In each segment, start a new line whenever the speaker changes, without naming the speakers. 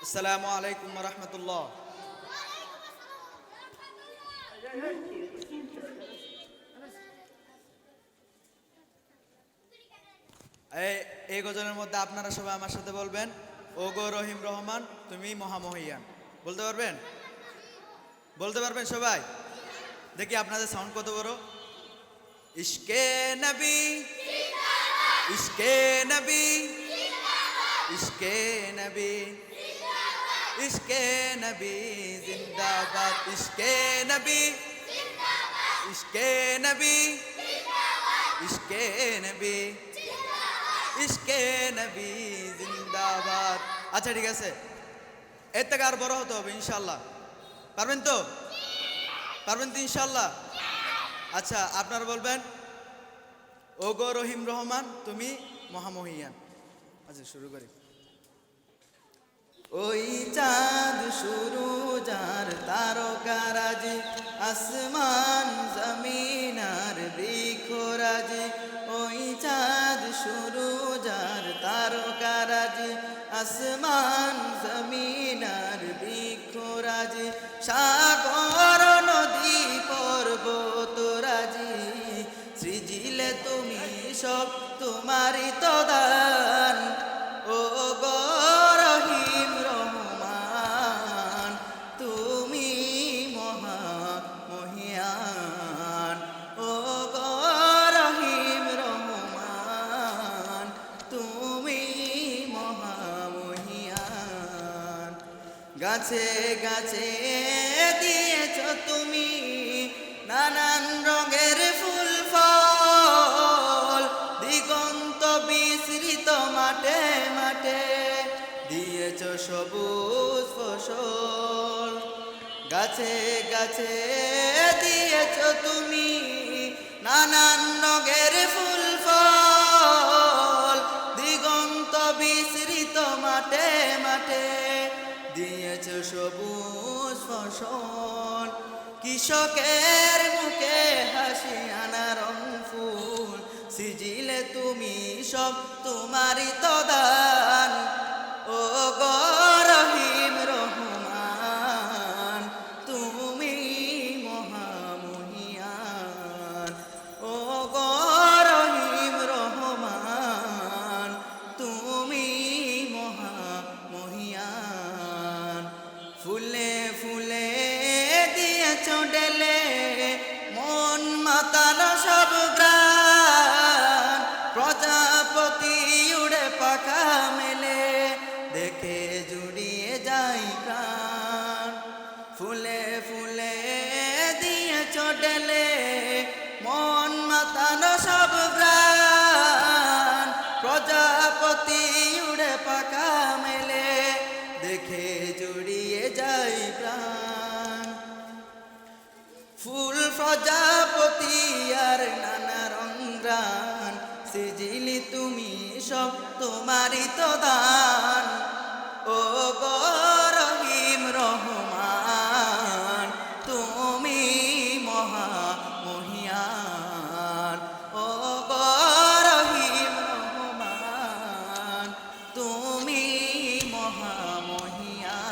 আসসালামু আলাইকুম রহমতুল্লাহ। এই গজলের মধ্যে আপনারা সবাই আমার সাথে বলবেন, ও গো রহিম রহমান তুমি মহামহিয়ান। বলতে পারবেন? বলতে পারবেন সবাই? দেখি আপনাদের সাউন্ড কত বড়। ইশকে নবী, ইশকে নবী, ইশকে নবী, ইশকে নবী জিন্দাবাদ, ইশকে নবী, ইশকে নবী, ইশকে নবী, ইশকে নবী জিন্দাবাদ। আচ্ছা ঠিক আছে, এর থেকে আর বড় হতে হবে ইনশাল্লাহ। পারবেন তো? পারবেন তো ইনশাল্লাহ? আচ্ছা আপনারা বলবেন, ও গো রহিম রহমান তুমি মহামহিয়ান। আচ্ছা শুরু করি। ওই চাঁদ শুরু যার তারকারাজি, আসমান জমিন আর বৃক্ষরাজি। ওই চাঁদ শুরু যার তারকারাজি, আসমান জমিন আর বৃক্ষরাজি। সাগর নদী পর্বতরাজি, সৃজিলে তুমি সব তোমারই তো দান। ও গো রহিম রহমান তুমি মহামহিয়ান। ও গো রহিম রহমান তুমি মহামহিয়ান। গাছে গাছে দিয়েছ তুমি নানান রঙের ফুল ফল, দিগন্ত বিস্তৃত মাঠে মাঠে দিয়েছ সবুজ ফসল। গাছে গাছে দিয়েছ তুমি নানান রঙের ফুল ফল, দিগন্ত বিস্তৃত মাঠে মাঠে দিয়েছ সবুজ ফসল। কৃষকের মুখে হাসি আনা রং ফুল, সিজিলে তুমি সব তোমারই তো দান। ও গো রহিম রহমান তুমি মহামহিয়ান। ও গো রহিম রহমান তুমি মহামহিয়ান। ফুলে ফুলে দিয়েছ ডেলে মন মাতানো সব প্রাণ, প্রজাপতি উড়ে পাখা মেলে দেখে জুড়িয়ে যাই প্রাণ। ফুলে ফুলে দিয়েছ ডেলে মন মাতানো সব প্রাণ, প্রজাপতি উড়ে পাখা মেলে দেখে জুড়িয়ে যাই প্রাণ। ফুল প্রজাপতি আর নানা রঙরান, সিজিলি তুমি সব তোমারই তো দান। ও গো রহিম রহমান তুমি মহামহিয়ান। ও গো রহিম রহমান তুমি মহামহিয়ান।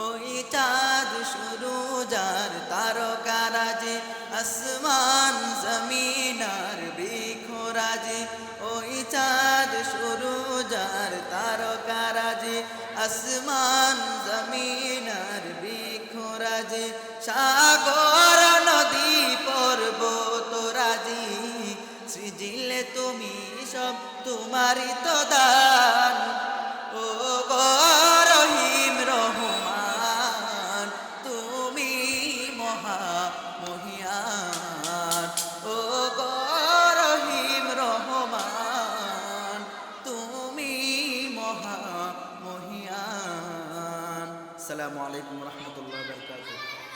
ওই চাঁদ শুরু যার তারকারাজি, আসমান জমিন আর বৃক্ষরাজি। ওই চাঁদ শুরু যার তারকারাজি, আসমান জমিন আর বৃক্ষরাজি। সাগর নদী পর্বতরাজি, সৃজিলে তুমি সব তোমারই তো দান। ও গো রহিম রহমান তুমি মহামহিয়ান। ও গো রহিম রহমান তুমি মহামহিয়ান। আসসালামু আলাইকুম রহমতুল্লাহ।